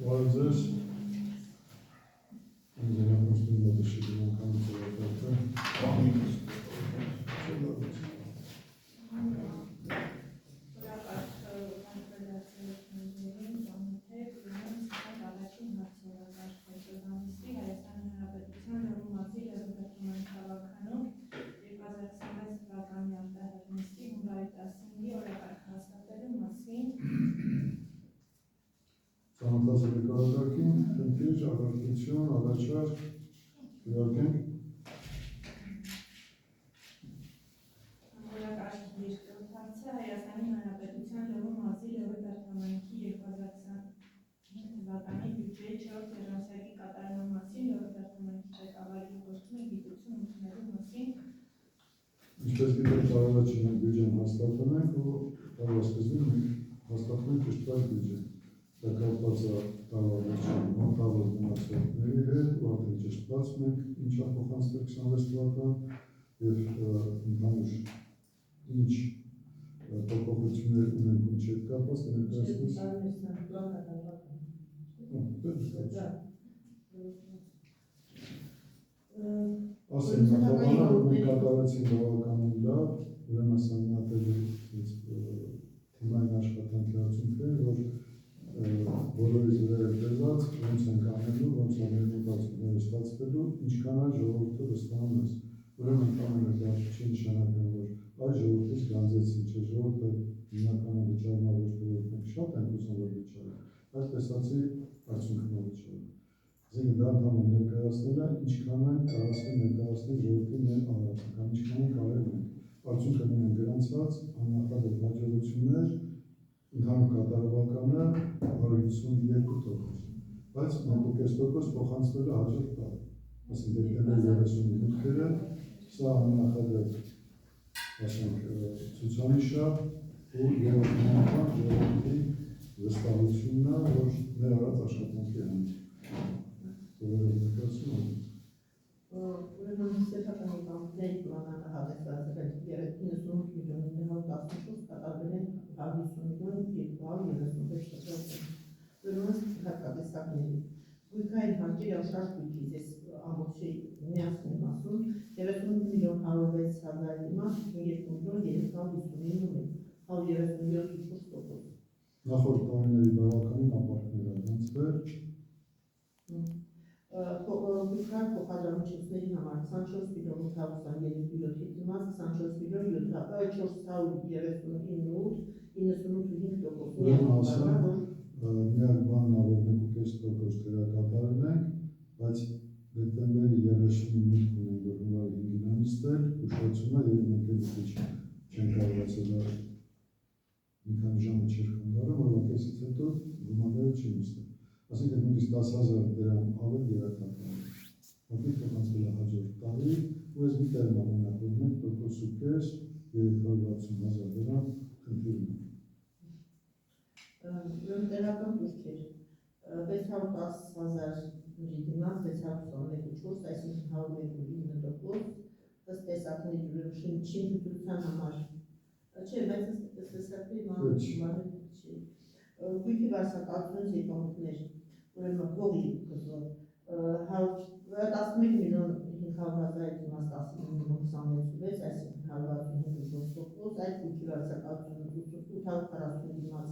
Vardır. Önce yapmıştım da dışarıdan kanıtı yaparken. Ծանոթացել եք արարքին, խնդիր, առարկություն, առաջար, գրարկենք։ Օրակարգի երկրորդ հարցը Հայաստանի Հանրապետության Լոռու մարզի Լոռու դաշնամարքի 2020 թվականի բյուջեի 4 երամսյակի կատարման մասին Լոռու դաշնամարքի ղեկավարի խոսքում է գիտություն ընդունելու մասին։ Ինչպես գիտեք, տարեվերջին մենք բյուջեն հաստատում ենք ու տարվասկզբին մենք հաստատում ենք ճշտված բյուջե։ Դա կապված է տարվավերջին մոտավոր մնացորդների հետ, ու արդեն ճշտված մենք ինչ է փոխանցվել 26 թվական եւ ընդհանուր ինչ փոփոխություններ ունենք ու չէ կապված ներկայացնես։ Ասենք նախաբանը մենք կատարեցինք բավականին լավ, ուրեմն սա միատելի թիմային աշխատանքի արդյունք է, որ բոլորից վրա դրված, ոնց ենք անելու, ոնց է ներմուծությունները ստացվելու, ինչքան է ժողովուրդը վստահում ես։ Ուրեմն ամենը դա չի նշանակում, որ այս ժողովրդից գանձեցին, չէ, ժողովուրդը հիմնականը վճարում է ոչ թե որ մենք շատ ենք ուզում որ վճարենք, այլ տեսացի արդյունքն է վճարում։ Այսինքն դա ընդհանուր ներկայացնել է, ինչքան են կարողացել ներկայացնել ժողովրդի մեր արարքը, կամ ինչքան են կարել ենք։ Արդյունքը ունեն գրանցված աննախադեպ հաջողություններ, ընդհանուր կատարողականը 152%, բայց 1.5% փոխանցվել է հաջորդ տարի։ Ասենք դեկտեմբերի 30-ի մուտքերը, սա աննախադեպ ասենք ցուցանիշ է ու երևանական ժողովրդի վստահությունն է, որ մեր արած աշխատանքի են։ Ուրեմն սեփականի բանկների պլանները հավելվածել են 98 միլիոն 914 կատարվել են 150 միլիոն 236%։ Ուրեմն հարկատեսակների գույքային հարկերի աշխարհ գույքից այս ամբողջի միասին եմ ասում 30 միլիոն 106 հազարի դիմաց 52 միլիոն 359 137%։ Նախորդ տարիների բավականին ապարքներ են գրանցվել։ Գույքային փոխադրամիջոցների համար 24 միլիոն 823 միլիոնի դիմաց 24 միլիոն 439.98%։ Ուրեմն ասեմ, միակ բանն է, որ 1.5% դերակատարել ենք, բայց դեկտեմբերի 30-ի մուտք ունենք, որ հունվարի 5-ին է նստել, ուշադրությունը եւ մենք էլ քիչ չեն կարողացել մի քանի ժամը չէր խնդարում, որ ոգեսից հետո գումարները չի նստել։ Այսինքն նույնիսկ 10,000 դրամ ավել դերակատարել։ Հատուկ փոխանցվել է հաջորդ տարի, ու այս մի տեղն ամենակ, որ մենք 1.5% 360,000 դրամ խնդիր ունենք։ Ուրեմն տեղական բյուջեր 610,000 դիմաց 621.4, այսինքն 101.9%, ըստ տեսակների ուրեմն շինության համար չէ, բայց ըստ տեսակների մանր չի։ Գույքի վարսակացությունից եկամուտներ, ուրեմն փողի գծով 11 միլիոն 500 հազարի դիմաց 19 միլիոն 26, այսինքն 165%, այդ գույքի վարսակացությունը 840 դիմաց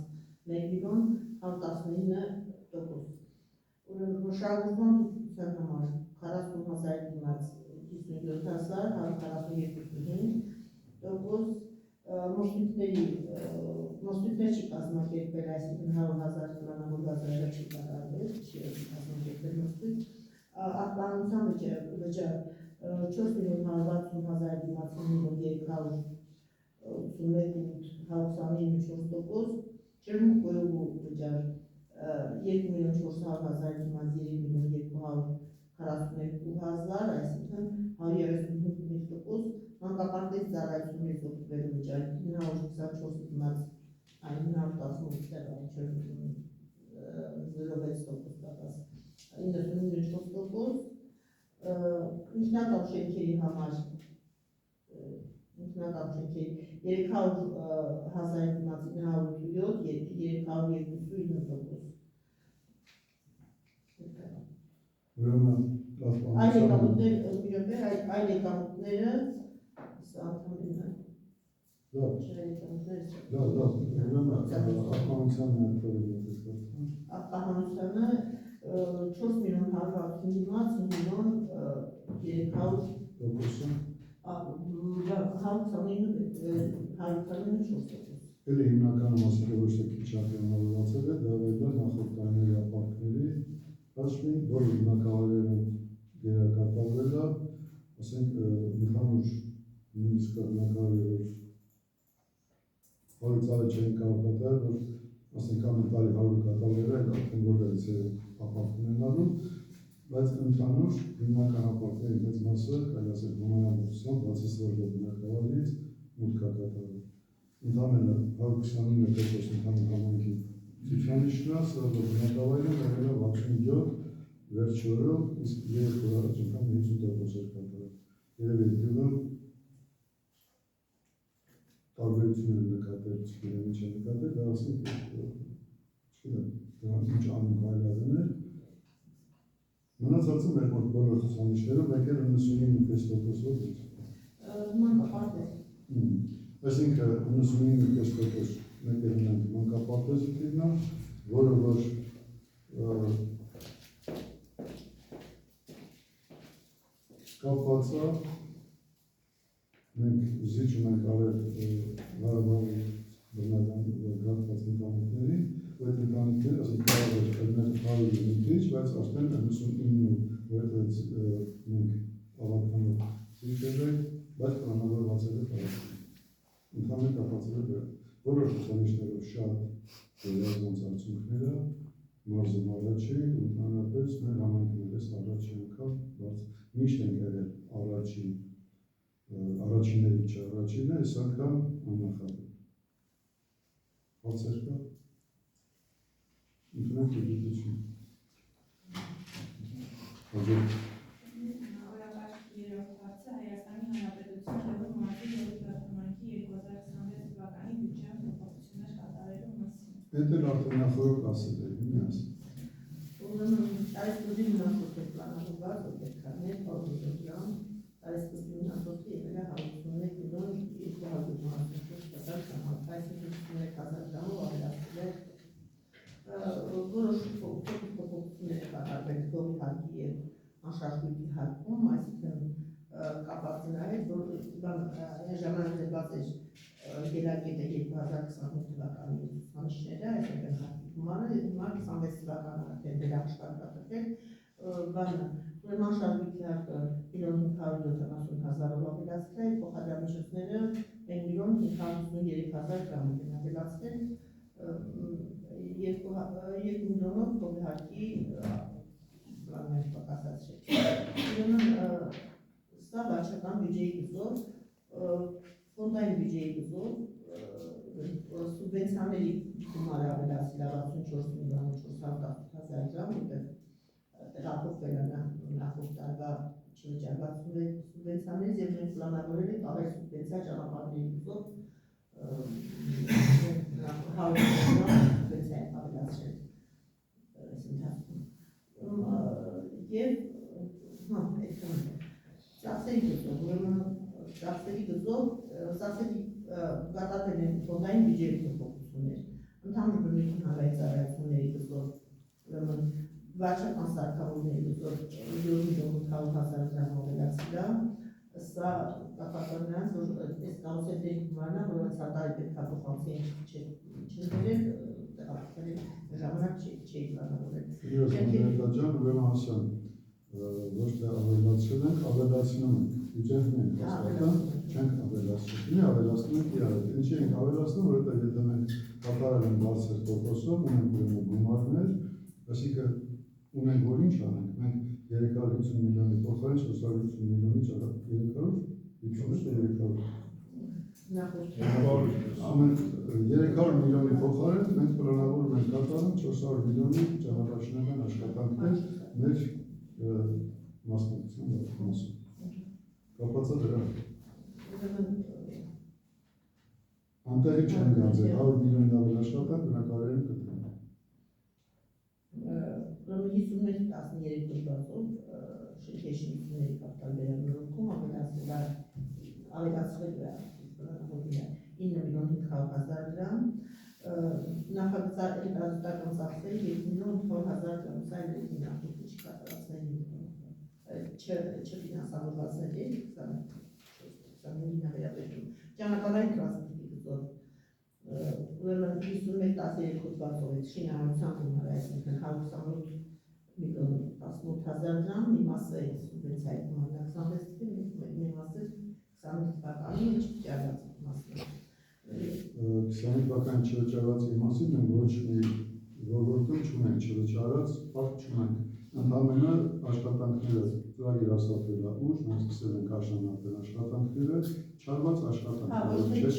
1 միլիոն 119%։ Ուրեմն շահագործման թույլտվության համար 40 հազարի դիմաց 57,142%, մոշնիտներ չի կազմակերպել, այսինքն 100,000 պլանավորվածները չի կատարվել, չի կազմակերպել մոշնիտ, արտահանության վճար 4 միլիոն 160,000 դիմաց 5 միլիոն 381.129%, ջերմուկ գոյողու վճար 2 միլիոն 400,000 դիմաց 3 միլիոն 242,000, այսինքն 135%, մանկապարտեզի ծառայություններից օգտվելու վճար 924 դիմաց 918 տեղը 0.6% կատած 99%, ինքնատան շենքերի համար Ինքնական շենքի 300,000 դիմացի 907, 302, 900։ Այլ եկամուտները, սա անդամին է։ Արտահանությանը 4.160 դիմաց 129,400։ Էլի հիմնականը մասերը ոչ թե քիչ արտահանավորվածել է, դա վերել նախորդ տարիների ապարքների հաշվի, որ հիմնակավարերը գերակատարվել է, ասենք ընդհանուր նույնիսկ հիմնակավարը, որ հարուցարը չեն կարող կատարել, որ ասենք ամեն տարի 100 կատարվել է, արդեն որպես է ապարք ունենալու, բայց ընդհանուր հիմնական ապարքների մեծ մասը, այլ ասենք հոմանալության 60% հիմնակավարից մուտք է կատարվել։ Ընդամենը 129% ընդհանուր համայնքի ցուցանիշն է, սա որ հիմնակավարը եղել է 67 վերջորը, իսկ երկու առաջ անգամ 50% էր կատարել։ Երևի գյուղը տարբերություններ նկատել, չգիտեմ ինչ է նկատել, դա ասենք, չգիտեմ, դրանք ինչ անում կարելի է դնել։ Մնացածը մեր մոտ բոլոր ցուցանիշներում մեկ էլ 99.5%-ով է։ Մանկապարտեզ։ Այսինքն 99.5% մեկ էլ մանկապարտեզությունն է, որը որ կապված է, մենք զիջում ենք արել վարվարի բնական գաղթված ընտանիքների, այդ ընտանիքները, ասենք կարող է կլներ 100 քիչ, բայց արդեն 99, որովհետև մենք ավարտանով զիջել ենք, բայց պլանավորվածել է տարածքում։ Ընդհանուր կապացել է դրա։ Որոշ ցուցանիշներով շատ վերազանց արդյունքները, մարզում առաջի, ընդհանրապես մեր համայնքներս առաջի անգամ միշտ ենք եղել առաջինների չառաջինը, այս անգամ աննախադեպ։ Հարցեր կա։ Ընդունենք գիտություն։ Օրակարգի երրորդ հարցը Հայաստանի Հանրապետության Լոռու մարզի Լոռու դեպարտամենտի 2026 թվականի բյուջեան փոփոխություններ կատարելու մասին։ Էդ էլ արդեն նախորդ ասել է, մի ասել։ Ուրեմն այս բյուջեն նախորդ է պլանավորված, որ պետք է մեր օրենսդրական այս բյուջեն նախորդի եղել է 51,254,000 դրամով ավելացել է որոշ փոփոխություններ կատարվել գյուղի հարկի և անշարժույթի հարկում, այսինքն կապված նրա հետ, որ ժամանակ դրված էր գելակետը 2025 թվականի ցուցանիշները, այսինքն հարկի գումարը, հիմա 26 թվականը արդեն վերահաշվարկվել բանը, ուրեմն անշարժույթի հարկը 1.570,000-ով ավելացել է, փոխադրամիջոցները 1.553,000 դրամով են ավելացել, 2 միլիոնով փոխի հարկի պլաններ պակասացրել։ Ուրեմն սա վարչական բյուջեի գծով, ֆոնդային բյուջեի գծով սուբվենցիաների գումարը ավելացել է 64,418,000 դրամ, որտեղ տեղափոխվել է նախորդ տարվա չվճարված սուբվենցիաներից և մենք պլանավորել ենք ավել սուբվենցիա ճանապարհների գծով 100 միլիոն սուբվենցիա ենք ավելացրել այս ընթացքում։ Եվ ծախսերի գծով, ուրեմն ծախսերի գծով, ծախսերի կատարվել են ֆոնդային բյուջեի փոփոխություններ, ընդհանուր բնույթի հանրային ծառայությունների գծով, ուրեմն վարչական սարքավորների գծով 1.800,000 դրամ ավելացել է, սա կապված է նրանց, որ այս կարուսելների գումարն է, որը ցարտարի պետք է փոխանցեին չներել, տեղափոխել ժամանակ չի պլանավորել։ Ուրեմն ասեմ, ոչ թե ավելացրել ենք, ավելացնում ենք, բյուջեն ենք հաստատում, չենք ավելացնում, մի ավելացնում ենք իրար, ինչի ենք ավելացնում, որովհետև եթե մենք կատարել ենք բարձր տոկոսով, ունենք ուրեմն գումարներ, այսինքն ունենք որ ինչ անենք, մենք 350 միլիոնի փոխարեն 450 միլիոնի 300 միլիոնի փոխարեն մենք պլանավորում ենք կատարում 400 միլիոնի ճանապարհաշինական աշխատանքներ մեր մասնակցության մասում։ Կապված է դրա։ Անտեղի չեն գանձել, 100 միլիոնի ավել աշխատանք բնակարարին կտրեն։ Ուրեմն 51-13 հոդվածով շնչեցությունների կապտալ վերաբերյալքում ավելացվել է 9 միլիոն 500,000 դրամ, նախագծային հետազոտական ծախսերը 2 միլիոն 800,000 դրամ, սա էլ նախորդի չկատարածների չֆինանսավորվածների 29 վերաբերում։ Ճանապարհային տրանսպորտի գծով ուրեմն 51-13 հոդվածով շինարարության գումարը, այսինքն 128 միլիոն 18,000 դրամ, մի մասը սուբվենցիայի գումարն 26 մի մասը 28 թվականի չվճարված մասն է։ 25 թվականի չվճարվածի մասին մենք ոչ մի ոլորտում չունենք չվճարած, ֆակտ չունենք։ Ընդհանրապես աշխատանքները ծրագիր հաստատվել է ուշ, մենք սկսել ենք աշնանացնել աշխատանքները, չարված աշխատանքները,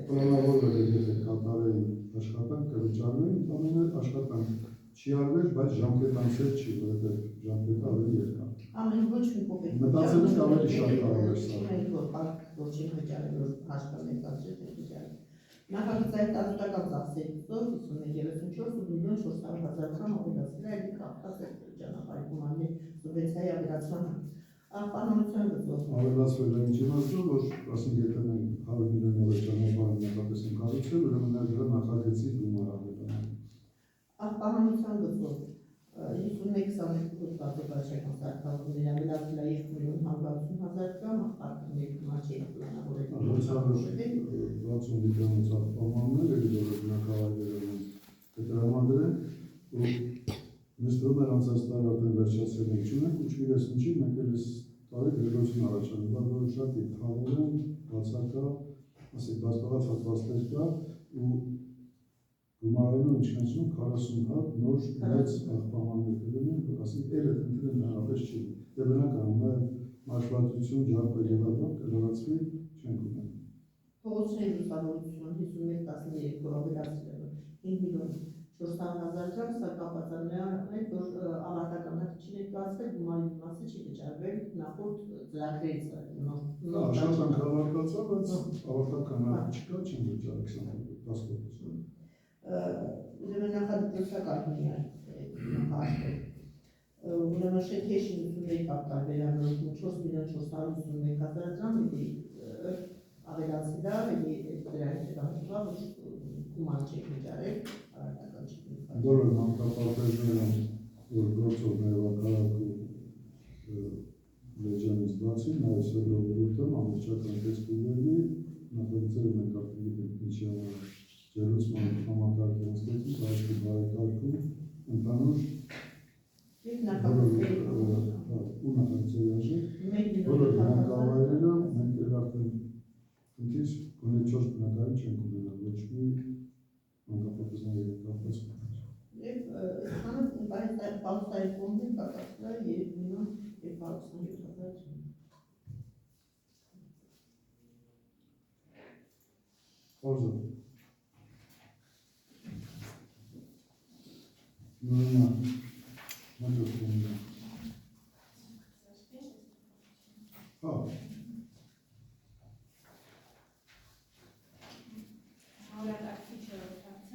պլանավորվել է, եթե կատարեին աշխատանք կվճարվեն, ընդհանրապես աշխատանք չի արվել, բայց ժամկետ անցել չի, որովհետև ժամկետը ավելի երկար։ Ամեն ոչ մի փոփոխ մտածել եք ավելի շատ կարող է սա։ Որ չի վճարել, որ հաշվառել կազմել վճարել։ Նախագծային հետազոտական ծախսերի գծով 51-34 միլիոն 400,000 դրամ ավելացվել է կապված ճանապարհի գումարների սուբվենցիայի ավելացմանը։ Պահպանության գծով ավելացվել է ինչ իմաստով, որ ասենք եթե մենք 100 միլիոնով ճանապարհ նախատես ենք կառուցել, ուրեմն դրա նախագծի գումարը ավելանում։ Պահպանության գծով 51-22 հոդվածով վարչական սարքավորումների ավելացվել է 2 միլիոն 160,000 դրամ, արտաքնների գումար չի պլանավորել։ 60 միլիոնից պահպանումներ ելի որ բնակավայրերում են կտրամադրեն ու մեզ թվում է անցած տարի արդեն վերջացել ենք չունենք ու չգիտես ինչի մենք էլ այս տարի գրգություն առաջանում, բայց որ շատ է թաղեր են, բացակա, ասենք բացկված հատվածներ կա ու գումարայնում ինչքանցնում 40 հատ նոր մեծ պահպանումներ կլինեն, որ ասենք էլը խնդիրը նորապես չի։ Դե բնական է մաշվածություն, ջարդը եւ այլն կլարացվի չենք ունեն։ Փողոցների լուսավորություն 51-13-ով ավելացվել է 5 միլիոն 400,000 դրամ, սա կապված է նրան հետ, որ ավարտական չի ներկայացվել, գումարի մի մասը չի վճարվել նախորդ ծրագրերից աշխատանքը ավարտած է, բայց ավարտականը չկա, չեն վճարել 10%։ Ուրեմն նախադասական նախարարել։ Ուրեմն շենքերի շինությունների կապտալ վերաբերյալ 4 միլիոն 451,000 դրամ ավելացել է, դրանից հետո որ գումար չեք վճարել, ավարտական չի։ Բոլոր մանկապարտեզները, որ գործով ներվակարակ ու լեջանից բացի, նաև սերլովորույթում ամերչական տեսքուլերի նախագծերը մենք արդեն գիտենք ինչի ջերուցման համակարգի անցկացում, հայտնի բարեկարգում, ընդհանուր ու նախագծերի արժեք, բոլոր բնակավայրերը մենք էլ արդեն ընդից գոնե 4 բնակարան չենք ունենալ, ոչ մի մանկապարտեզների կապված։ Եվ բանստայի ֆոնդին կատարել է 3 միլիոն 227,000 դրամ։ Խորզը նույնը մաջոր ֆոնդը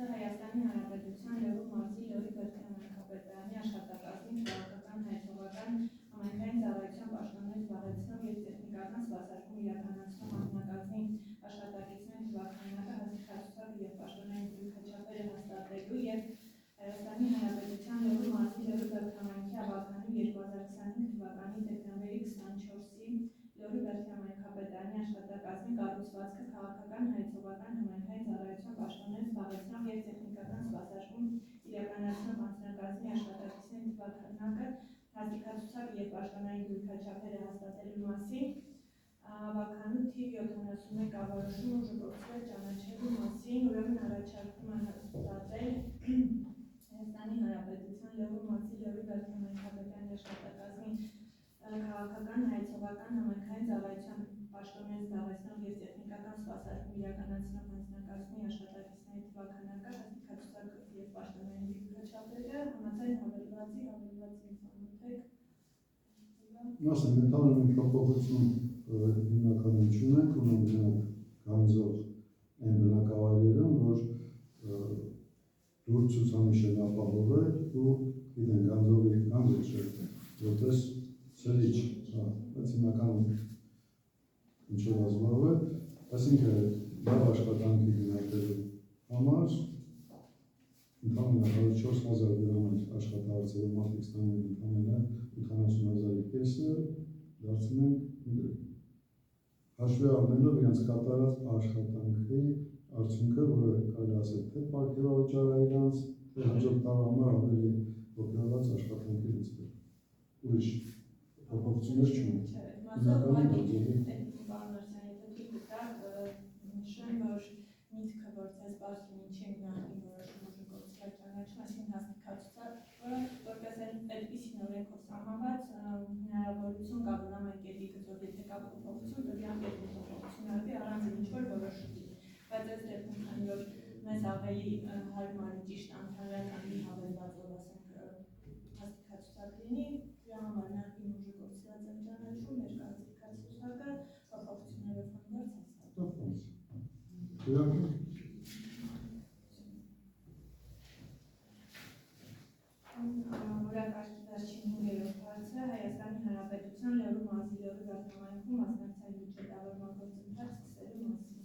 Հայաստանի Հանրապետության Լոռու մարզի Լոռի Բերդյան աշխատակազմի քաղաքական հայցողական համայնքային ծառայության պաշտոններ զբաղեցնող և տեխնիկական սպասարկում իրականացնող անձնակազմի աշխատակիցներ թվականակը հասցեացուցակ և պաշտոնային զրույցաչափերը հաստատելու և Հայաստանի Հանրապետության Լոռու մարզի Լոռի Բերդյամայնքի ավականու 2025 թվականի դեկտեմբերի 24-ի Լոռի Բերդյամայնքապետարանի աշխատակազմի կառուցվածքը քաղաքական հայցողական համայնքային ծառայության պաշտոններ զբաղեցնող և տեխնիկական սպասարկում իրականացնող անձնակազմի աշխատակիցների թվականակը հաստիքացուցակը և պաշտոնային զրույցաչափերը հաստատելու մասին ավականու թիվ 71 կառավարությունը ուժգործվել ճանաչելու մասին ուրեմն առաջարկում է հաստատել Հայաստանի Հանրապետության Լոռու մարզի Լոռի Բերդյամայնքապետարանի աշխատակազմի քաղաքական հայցողական համայնքային ծառայության պաշտոններ զբաղեցնող և տեխնիկական սպասարկում իրականացնող անձնակազմի աշխատակիցների թվականակը հաստիքացուցակը և պաշտոնային զրույցաչափերը համաձայն հավելվածի ծանոթեք Ասենք, ընդհանուր փոփոխություն հիմնականում չունենք, փորձում ենք ունենալ գանձող այն բնակավայրերը, որ դուր ցուցանիշն ապահովել ու գիտեն գանձող չէ, որպես ցրիչ, բայց հիմնականում ինչով ազգով է, այսինքն լավ աշխատանքի գնահատելու համար ընդհանրապես 4000 դրամ աշխատավարձով մարդիկ ստանում են ընդհանրապես 70,000-ի կեսը դարձնում են հաշվի առնելով իրենց կատարած աշխատանքի արդյունքը, որը կարելի ասել թե պարգևավճարը իրենց, թե հաջորդ տարվա համար ավելի ողջունված աշխատանքի լուծել։ Ուրիշ փոփոխություններ չունի։ Միտքը, որ ցես բարձր ինչի նախին որոշում գործել ճանաչում, այսինքն հաստատացած, որպես այդպիսի օրենքով սահմանված հնարավորություն կա բնամակետի գծով, եթե կա փոփոխություն, դեպի ամբողջ փոփոխություն արվի առանց ինչ-որ որոշումի։ Բայց այս դեպքում, քանի որ մեզ ավելի հարմար ճիշտ անհարմարի հավելվածով, ասենք, հաստատացած լինի, դրա համար նախին ուժը գործել ճանաչում, ներկայացուցակը փոփոխություններով հանդերձ հաստատում։ Օրակարգի վերջին 5-րդ հարցը Հայաստանի Հանրապետության Լոռու մարզի Լոռու վարչամայնքում մասնակցային բյուջետավորման գործընթաց սկսելու մասին։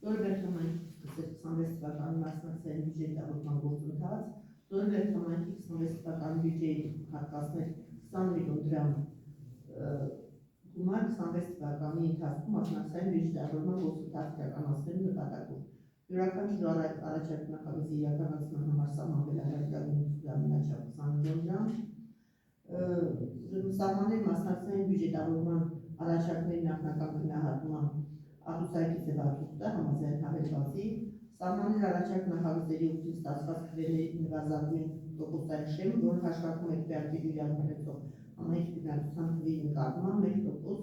Լոռու վարչամայնքի սկսեց 26 թվականի մասնակցային բյուջետավորման գործընթաց, Լոռու վարչամայնքի 26 թվականի բյուջեի հատկացնել 20 միլիոն դրամ գումար 26 թվականի ընթացքում մասնակցային բյուջետավորման գործընթաց իրականացնելու նպատակով։ Յուրաքանչյուր առաջարկ նախագծի իրականացման համար սահմանվել մինաչափ 20 միլիոն դրամ։ Սահմանել մասնակցային բյուջետավորման առաջարկների նախնական գնահատման աղյուսակի ձևակերպը համաձայն հավելվածի, սահմանել առաջարկ նախագծերի ուղղին ստացված քվեների նվազագույն տոկոսային շեմը, որը հաշվարկում է քվեարկելու իրավունք ունեցող համայնքի բնակչության թվի նկատմամբ 1%,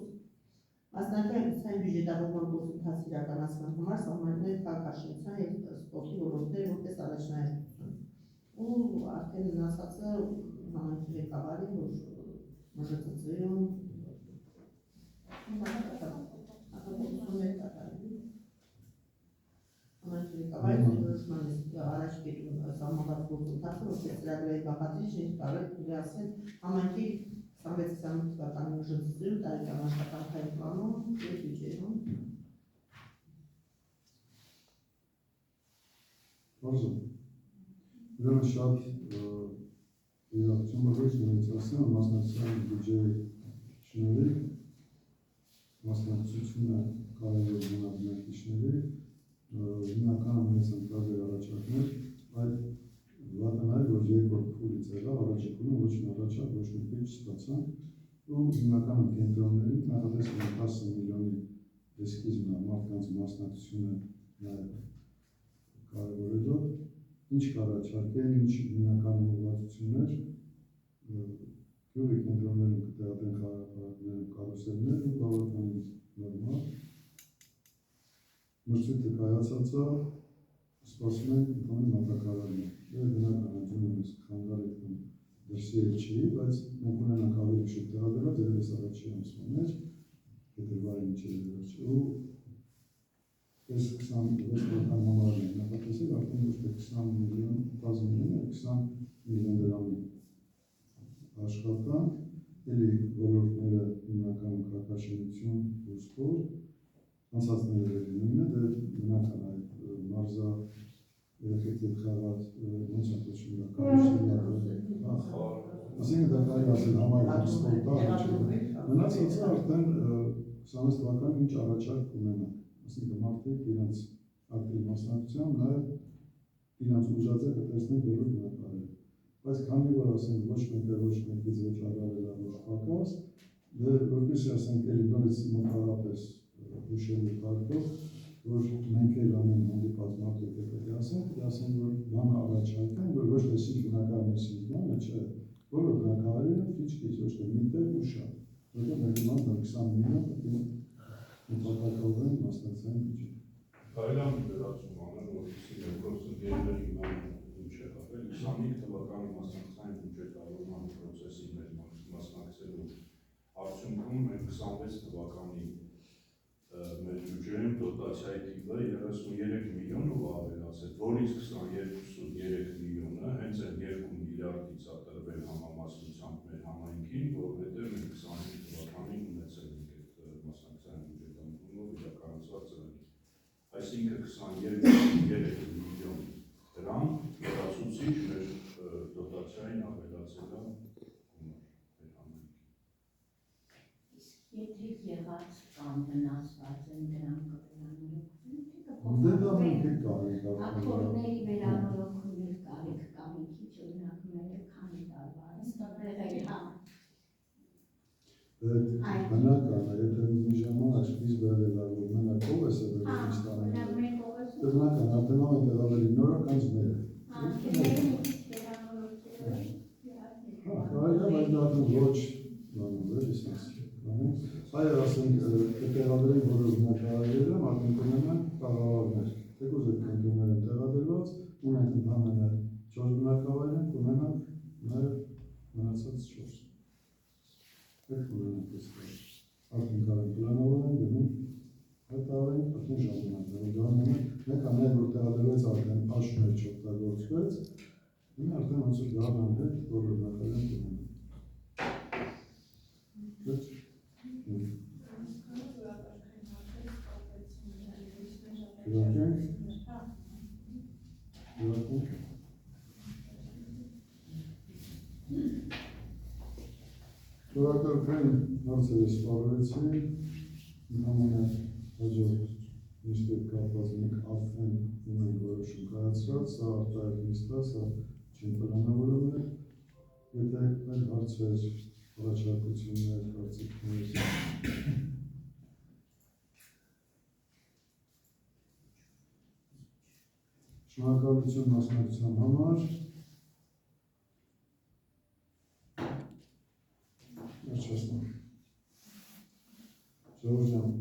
մասնակցային բյուջետավորման գործընթացի իրականացման համար սահմանել քաղաքաշինության և սպորտի ոլորտները որպես առաջնահերթություն։ Ու արդեն մնացածը համայնքի ղեկավարին, որ մժծծում համայնքի ղեկավարին որոշման առաջ կետում սահմանված գործընթացը, որպես ծրագրերի բաղադրիչ կարող ասել համայնքի 26-28 թվականի մժծծում տարեկան աշխատանքային պլանում և բյուջեում։ Բարձր։ Ուրեմն շատ իրավություն բերեց նորացան մասնակցության բյուջեի շնորհիվ մասնակցությունը կարևոր բնակիչների հիմնականը մեծ ընտրագիր առաջարկներ, այդ վատանայր, որ երկրորդ փուլից ելավ, առաջի փուլում ոչ մի առաջարկ, ոչ մի քիչ ստացան ու հիմնականում կենտրոնների նախատեսվում 10 միլիոնի էսքիզն մարդկանց մասնակցությունը կարևորելով, ինչ կառաջարկեն, ինչ հիմնականում ուղղվածություններ գյուղի կենտրոններում կտեղադրեն խաղապարակներում կարուսելներ ու բավականին նորմալ մրցույթը կայացած է, սպասում ենք ընդհանուր մատակարարներ։ Եվ բնական ընդունում ես խանգարիտ կամ դրսի էլ չի, բայց մենք ունենանք ավելի շուտ տեղադրված, երևս առաջի ամսվա մեջ, փետրվարի միջև վերջ ու այս 26 թվական համարն ենք նախատեսել, արդեն ոչ թե 20 միլիոն, 10 միլիոն, 20 միլիոն դրամի աշխատանք, էլի ոլորտները հիմնականում քաղաքաշինություն ու սպորտ, անցածները նույնն է, դե բնական այդ մարզա երեխեքի հետ խաղած ոնց է կոչվում դա ասենք դա կարելի ասել համայնք սպորտա, մնացածը արդեն 26 թվականին ինչ առաջարկ ունենանք, ասենք մարդիկ իրենց ակտիվ մասնակցությամբ նաև իրենց ուժածը կտեսնեն բոլոր բնակարարները, բայց քանի որ ասենք ոչ մեկը ոչ մեկից ոչ առավել ոչ պակաս, դե որպեսզի ասենք էլի նորից մոտավորապես հուշելու կարգով, որ մենք էլ ամեն հանդիպած մարդիկ պետք է ասենք, որ բանը առաջարկեն, որ ոչ թե սինչ բնակարարների բանը չէ, բոլոր բնակարարները քիչ-քիչ ոչ թե մի տեղ ու շատ, որտեղ մեր իման 20 միլիոն պետք է նպատակավորեն մասնակցային բյուջե։ Կարելի է վերացում անել, որպեսզի երկրորդ ընկերների ինչ է կապել 25 թվականի մասնակցային բյուջետավորման 2026 թվականի մեր բյուջեում դոտացիայի թիվը 33 միլիոնով ավելացել, որից 22.3 միլիոնը հենց այն 2 միլիարդից է տրվել համամասնությամբ մեր համայնքին, որովհետև մենք 25 թվականին ունեցել ենք այդ մասնակցային բյուջետամբումով իրականացված ծրագիր։ Այսինքն 22.3 միլիոն դրամ լրացուցիչ մեր դոտացիային ավելացել է մեր համայնքին։ Եթե եղած կամ վնասված են դրանք կվերանորոգվեն, Դե դա մենք ենք կարելի աթոռների վերանորոգումներ կարիք կա մի քիչ օրինակ մերը քանի տարվա է եղել, հա։ Բնական է, եթե մի ժամանակ սկիզբ եղել է, որ մենակ ով է սեբել Հա, ինչ տանը։ օրինակ մենք ով ես Բնական, արդեն ամենտեղ ավելի նոր է, քան մերը։ հա, դերը մի քիչ վերանորոգել Հա, կարելի է, բայց դա արդեն ոչ բանում է, իսենց։ Այո, ասենք, տեղադրենք որոշ բնակավայրերում, արդեն կունենան կառավարներ։ Թեկուզ այդ կենտրոնները տեղադրված, ունենք ընդհանրապես 4 բնակավայր, կունենան նաև մնացած 4։ Պետք ունենանք այստեղ։ Արդեն կարող պլանավորեն, գնում հայտարարենք, արդեն ժամանակ է, մենք անենք, որ տեղադրվեց արդեն աշուներ չօգտագործվեց, արդեն ոնց որ գարնան հետ բոլոր բնակավայրն կունենան։ Շնորհակալություն հարցերը սպառվեցին, ընդհանրապես հաջորդ նիստեր կապված մենք արդեն ունենք որոշում կայացրած, սա արտահայտ նիստ է, սա չեն պլանավորում է, եթե այլ հարցեր, առաջարկություններ, կարծիքներ շնորհակալություն մասնակցության համար։ Վերջացնում։ Ժողովուրդ ջան,